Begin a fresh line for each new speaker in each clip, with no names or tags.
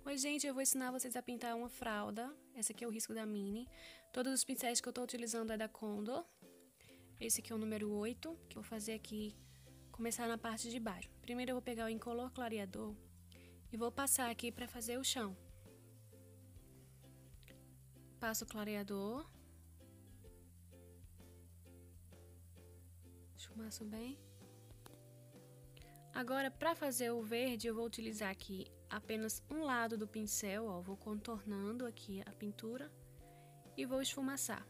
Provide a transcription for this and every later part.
Oi, gente, eu vou ensinar vocês a pintar uma fralda. Esse aqui é o risco da Mini. Todos os pincéis que eu tô utilizando é da Condor. Esse aqui é o número 8, que eu vou fazer aqui, começar na parte de baixo. Primeiro eu vou pegar o incolor clareador e vou passar aqui pra fazer o chão. Passo o clareador. Esfumaço bem. Agora, para fazer o verde, eu vou utilizar aqui apenas um lado do pincel, ó, vou contornando aqui a pintura e vou esfumaçar.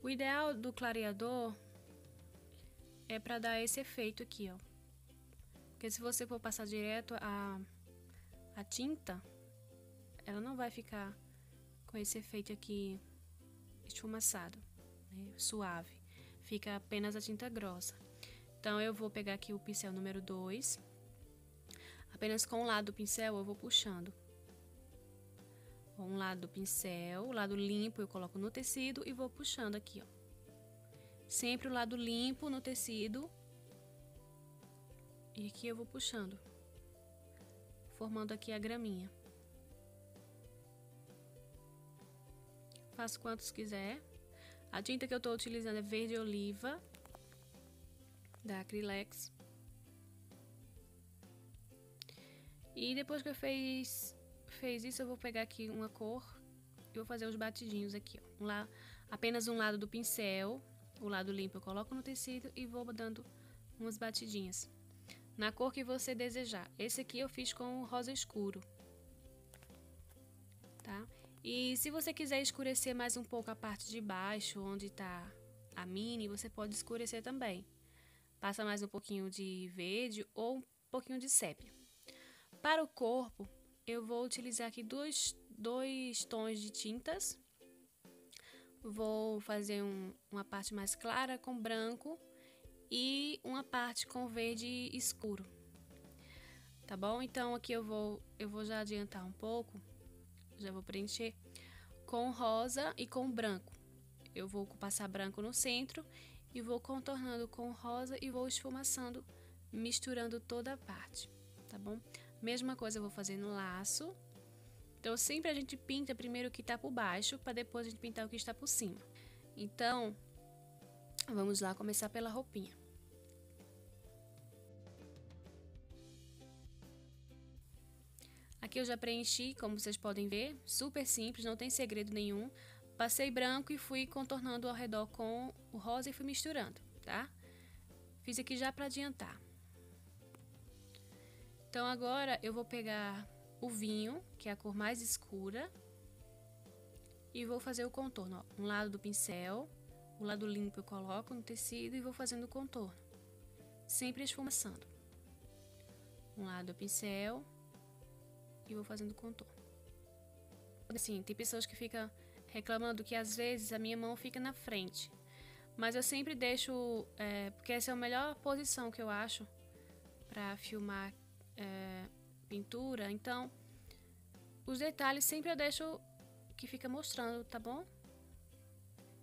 O ideal do clareador é para dar esse efeito aqui, ó. Porque se você for passar direto a tinta, ela não vai ficar com esse efeito aqui esfumaçado, né, suave. Fica apenas a tinta grossa. Então, eu vou pegar aqui o pincel número 2. Apenas com o lado do pincel eu vou puxando. Um lado do pincel, o lado limpo eu coloco no tecido e vou puxando aqui, ó. Sempre o lado limpo no tecido. E aqui eu vou puxando, formando aqui a graminha. Faço quantos quiser. A tinta que eu tô utilizando é verde oliva, da Acrylex. E depois que eu fez isso, eu vou pegar aqui uma cor e vou fazer os batidinhos aqui, ó. Apenas um lado do pincel, o lado limpo eu coloco no tecido e vou dando umas batidinhas na cor que você desejar. Esse aqui eu fiz com rosa escuro, tá? E se você quiser escurecer mais um pouco a parte de baixo, onde tá a Mini, você pode escurecer também. Passa mais um pouquinho de verde ou um pouquinho de sépia. Para o corpo, eu vou utilizar aqui dois tons de tintas. Vou fazer uma parte mais clara com branco e uma parte com verde escuro. Tá bom? Então aqui eu vou já adiantar um pouco, já vou preencher com rosa e com branco. Eu vou passar branco no centro e vou contornando com rosa e vou esfumaçando, misturando toda a parte, tá bom? Mesma coisa eu vou fazer no laço. Então, sempre a gente pinta primeiro o que tá por baixo, para depois a gente pintar o que está por cima. Então, vamos lá começar pela roupinha. Aqui eu já preenchi, como vocês podem ver, super simples, não tem segredo nenhum. Passei branco e fui contornando ao redor com o rosa e fui misturando, tá? Fiz aqui já para adiantar. Então, agora eu vou pegar o vinho, que é a cor mais escura, e vou fazer o contorno, ó. Um lado do pincel, o lado limpo eu coloco no tecido e vou fazendo o contorno, sempre esfumaçando. Um lado do pincel e vou fazendo o contorno. Assim, tem pessoas que ficam reclamando que às vezes a minha mão fica na frente, mas eu sempre deixo, porque essa é a melhor posição que eu acho para filmar pintura. Então, os detalhes sempre eu deixo que fica mostrando, tá bom?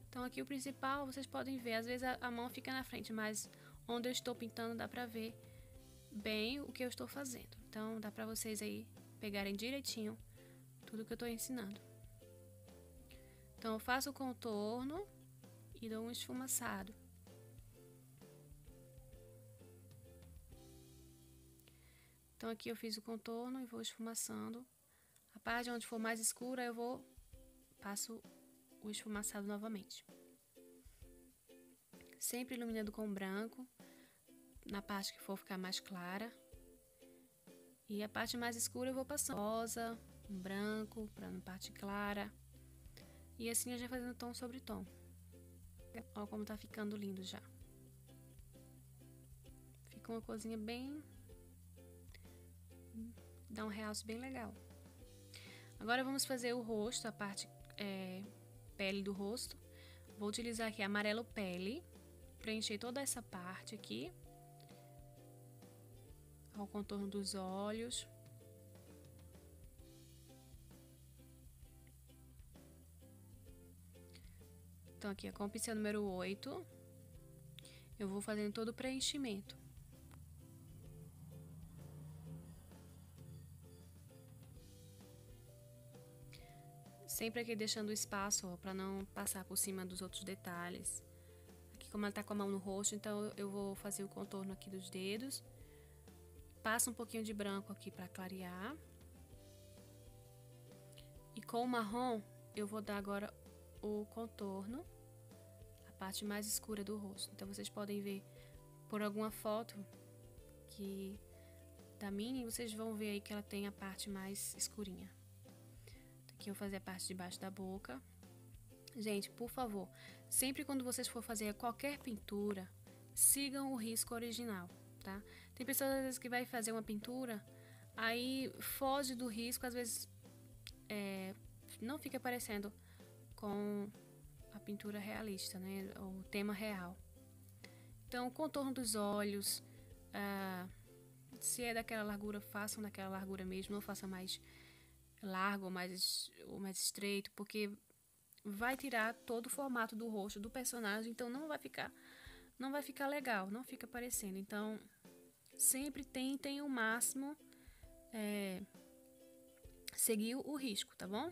Então, aqui o principal, vocês podem ver, às vezes a mão fica na frente, mas onde eu estou pintando dá pra ver bem o que eu estou fazendo. Então, dá pra vocês aí pegarem direitinho tudo que eu tô ensinando. Então, eu faço o contorno e dou um esfumaçado. Então, aqui eu fiz o contorno e vou esfumaçando. A parte onde for mais escura, eu passo o esfumaçado novamente. Sempre iluminando com branco, na parte que for ficar mais clara. E a parte mais escura eu vou passando rosa, um branco, para na parte clara. E assim eu já fazendo tom sobre tom. Olha como tá ficando lindo já. Fica uma corzinha bem... dá um realce bem legal. Agora vamos fazer o rosto, a parte pele do rosto. Vou utilizar aqui amarelo pele, preencher toda essa parte aqui, ao contorno dos olhos. Então aqui com o pincel número 8, eu vou fazendo todo o preenchimento. Sempre aqui deixando espaço, ó, para não passar por cima dos outros detalhes. Aqui como ela tá com a mão no rosto, então eu vou fazer o contorno aqui dos dedos. Passa um pouquinho de branco aqui para clarear. E com o marrom, eu vou dar agora o contorno, a parte mais escura do rosto. Então, vocês podem ver por alguma foto que da Minnie, vocês vão ver aí que ela tem a parte mais escurinha. Aqui eu vou fazer a parte de baixo da boca. Gente, por favor, sempre quando vocês for fazer qualquer pintura, sigam o risco original, tá? Tem pessoas às vezes que vai fazer uma pintura, aí foge do risco, às vezes não fica parecendo com a pintura realista, né? O tema real. Então, o contorno dos olhos, se é daquela largura, façam daquela largura mesmo, não faça mais largo ou mais estreito, porque vai tirar todo o formato do rosto do personagem, então não vai ficar legal, não fica parecendo. Então, sempre tentem o máximo seguir o risco, tá bom?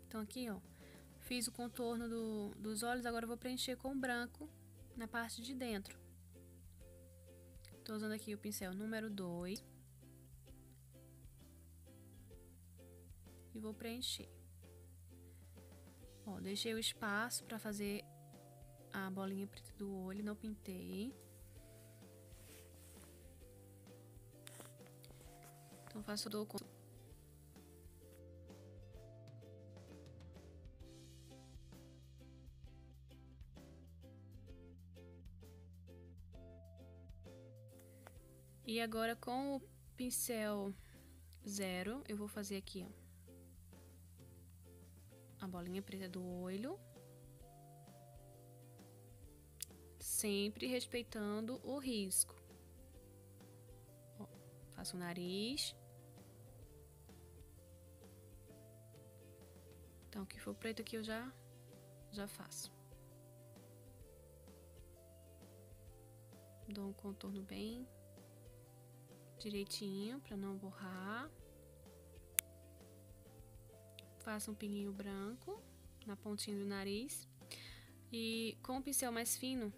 Então aqui, ó, fiz o contorno dos olhos, agora eu vou preencher com branco na parte de dentro. Tô usando aqui o pincel número 2 e vou preencher. Ó, deixei o espaço para fazer a bolinha preta do olho, não pintei. Então faço todo o contorno. E agora com o pincel 0, eu vou fazer aqui, ó, a bolinha preta do olho, sempre respeitando o risco. Ó, faço o nariz. Então, o que for preto aqui eu já faço. Dou um contorno bem direitinho para não borrar. Faço um pinguinho branco na pontinha do nariz. E com o pincel mais fino,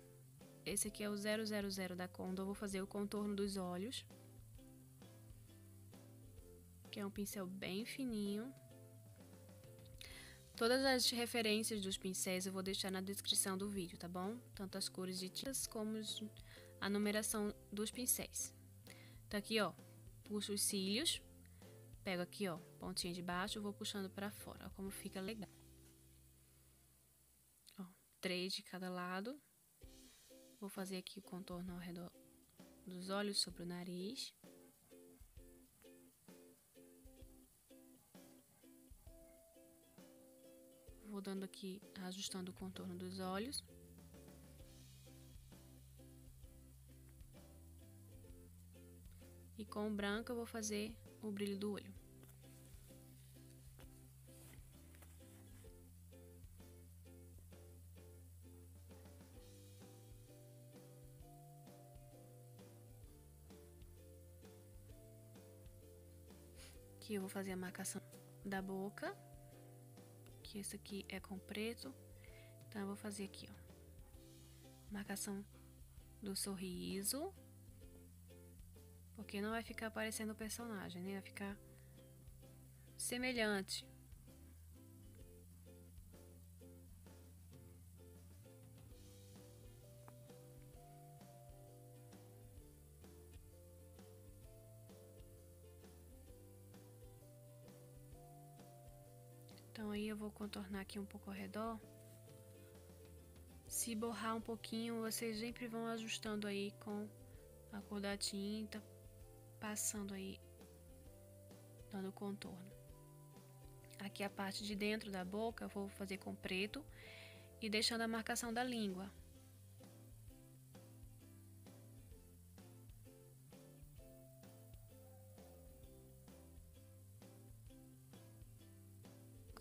esse aqui é o 000 da Condor, eu vou fazer o contorno dos olhos. Que é um pincel bem fininho. Todas as referências dos pincéis eu vou deixar na descrição do vídeo, tá bom? Tanto as cores de tintas como a numeração dos pincéis. Então aqui, ó, puxo os cílios, pego aqui, ó, pontinha de baixo, vou puxando pra fora, ó, como fica legal. Ó, 3 de cada lado. Vou fazer aqui o contorno ao redor dos olhos sobre o nariz. Vou dando aqui, ajustando o contorno dos olhos. E com o branco eu vou fazer o brilho do olho. Aqui eu vou fazer a marcação da boca. Que esse aqui é com preto. Então eu vou fazer aqui, ó, marcação do sorriso. Porque não vai ficar parecendo o personagem, né? Vai ficar semelhante. Então aí eu vou contornar aqui um pouco ao redor. Se borrar um pouquinho, vocês sempre vão ajustando aí com a cor da tinta, passando aí, dando contorno. Aqui a parte de dentro da boca eu vou fazer com preto e deixando a marcação da língua.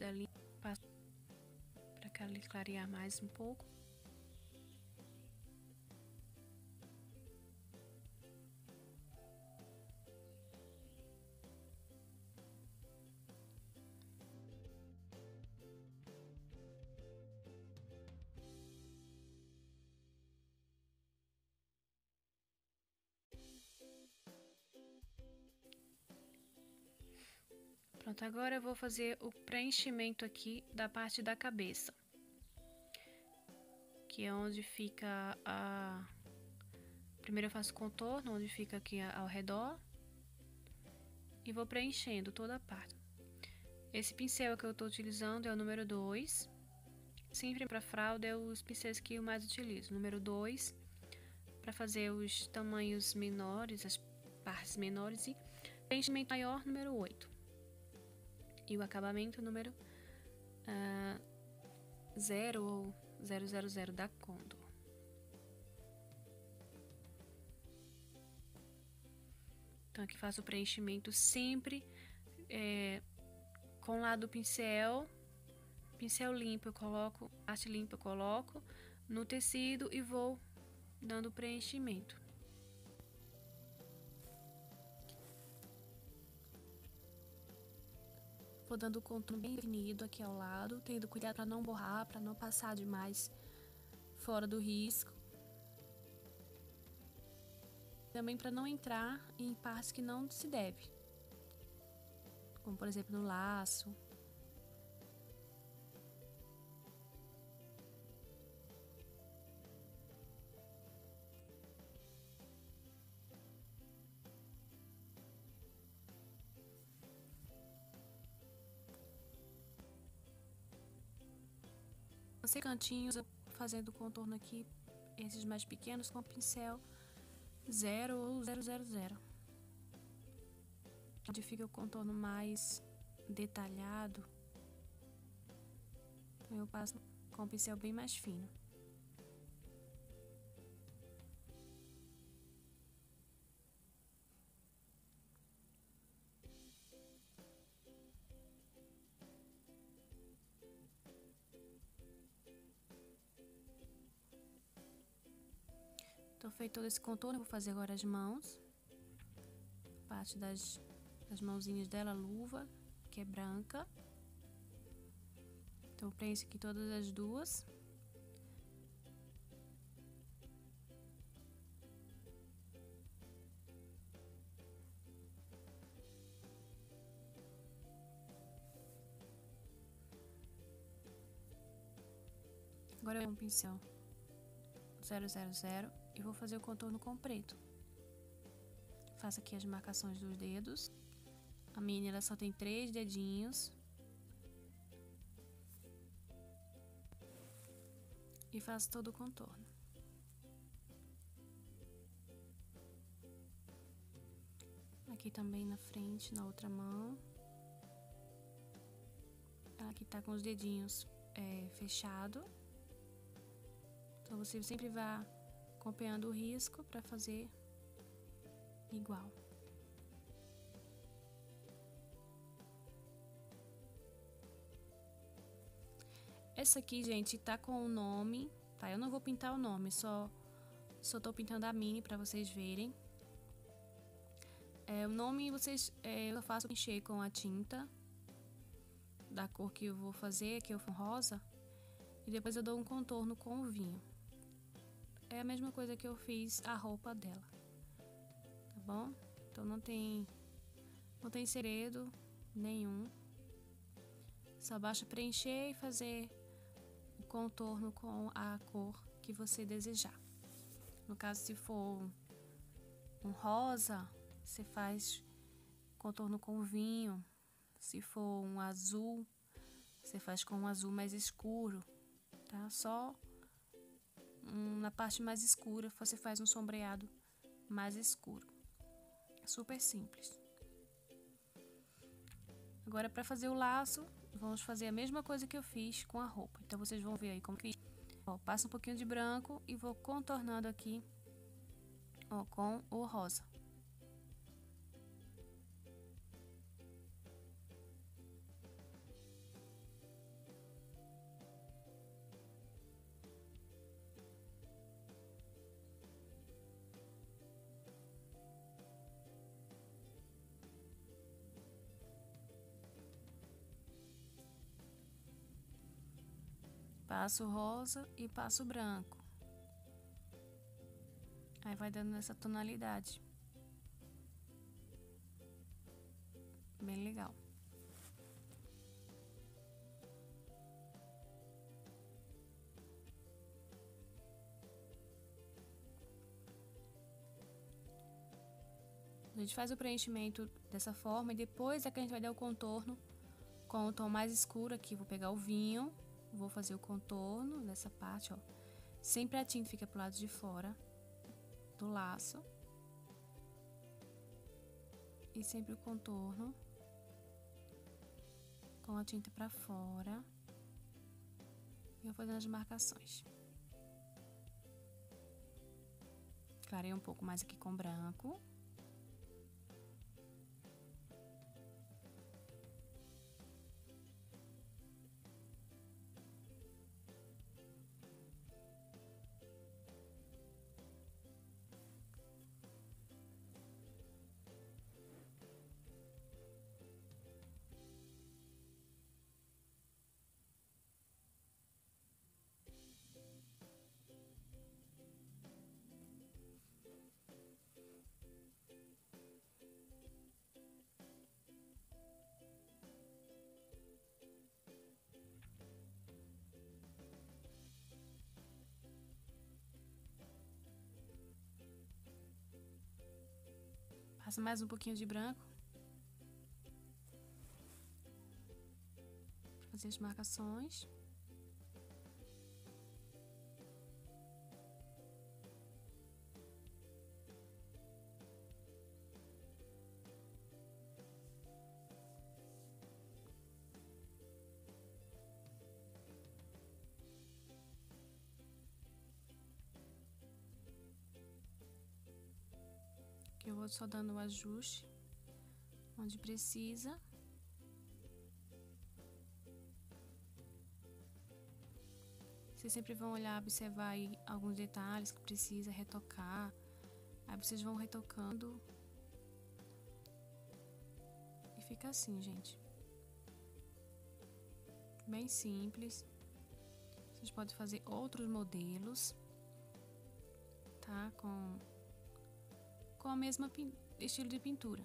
Ali passo para clarear mais um pouco. Pronto, agora eu vou fazer o preenchimento aqui da parte da cabeça, que é onde fica a... Primeiro eu faço o contorno, onde fica aqui ao redor, e vou preenchendo toda a parte. Esse pincel que eu tô utilizando é o número 2. Sempre para fralda é os pincéis que eu mais utilizo. Número 2, para fazer os tamanhos menores, as partes menores, e preenchimento maior, número 8. E o acabamento número 0 ou 000 da Condor. Então aqui faço o preenchimento sempre com o lado do pincel limpo eu coloco, arte limpa eu coloco no tecido e vou dando preenchimento. Vou dando o contorno bem definido aqui ao lado, tendo cuidado para não borrar, para não passar demais fora do risco. Também para não entrar em partes que não se deve, como por exemplo no laço. Os cantinhos eu fazendo o contorno aqui, esses mais pequenos, com pincel 0 ou 000, onde fica o contorno mais detalhado, eu passo com o pincel bem mais fino. Então, feito todo esse contorno, eu vou fazer agora as mãos. Parte das mãozinhas dela, a luva, que é branca. Então, eu preencho aqui todas as duas. Agora eu vou um pincel 000 e vou fazer o contorno com preto. Faço aqui as marcações dos dedos. A minha ela só tem 3 dedinhos. E faço todo o contorno. Aqui também na frente, na outra mão. Ela aqui tá com os dedinhos fechado. Então você sempre vai acompanhando o risco para fazer igual. Essa aqui, gente, tá com o nome, tá? Eu não vou pintar o nome, só tô pintando a mini para vocês verem. O nome eu faço preencher com a tinta da cor que eu vou fazer, que é o rosa, e depois eu dou um contorno com o vinho. É a mesma coisa que eu fiz a roupa dela, tá bom? Então não tem segredo nenhum. Só basta preencher e fazer o contorno com a cor que você desejar. No caso, se for um rosa, você faz contorno com vinho. Se for um azul, você faz com um azul mais escuro, tá? Só na parte mais escura você faz um sombreado mais escuro. Super simples. Agora, para fazer o laço, vamos fazer a mesma coisa que eu fiz com a roupa. Então vocês vão ver aí como que passo um pouquinho de branco e vou contornando aqui com o rosa. Passo rosa e passo branco. Aí vai dando essa tonalidade. Bem legal. A gente faz o preenchimento dessa forma e depois é que a gente vai dar o contorno com o tom mais escuro aqui. Vou pegar o vinho, vou fazer o contorno nessa parte, ó. Sempre a tinta fica pro lado de fora do laço. E sempre o contorno com a tinta pra fora. E vou fazendo as marcações. Clarei um pouco mais aqui com branco. Passa mais um pouquinho de branco. Pra fazer as marcações. Aqui eu vou só dando o ajuste onde precisa. Vocês sempre vão olhar, observar aí alguns detalhes que precisa retocar. Aí vocês vão retocando. E fica assim, gente. Bem simples. Vocês podem fazer outros modelos, tá? Com o mesmo estilo de pintura.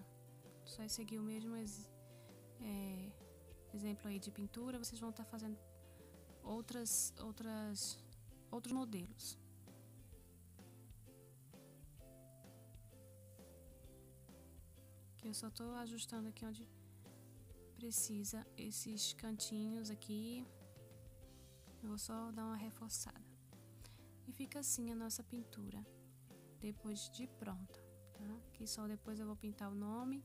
Só seguir o mesmo exemplo aí de pintura, vocês vão estar fazendo outros modelos. Que eu só tô ajustando aqui onde precisa esses cantinhos aqui. Eu vou só dar uma reforçada. E fica assim a nossa pintura depois de pronta, tá? Aqui só depois eu vou pintar o nome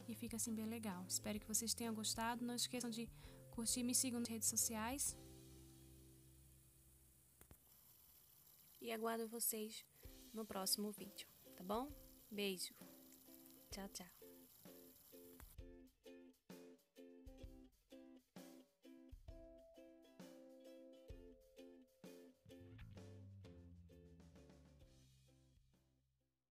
e fica assim bem legal. Espero que vocês tenham gostado. Não esqueçam de curtir, me sigam nas redes sociais. E aguardo vocês no próximo vídeo, tá bom? Beijo. Tchau, tchau.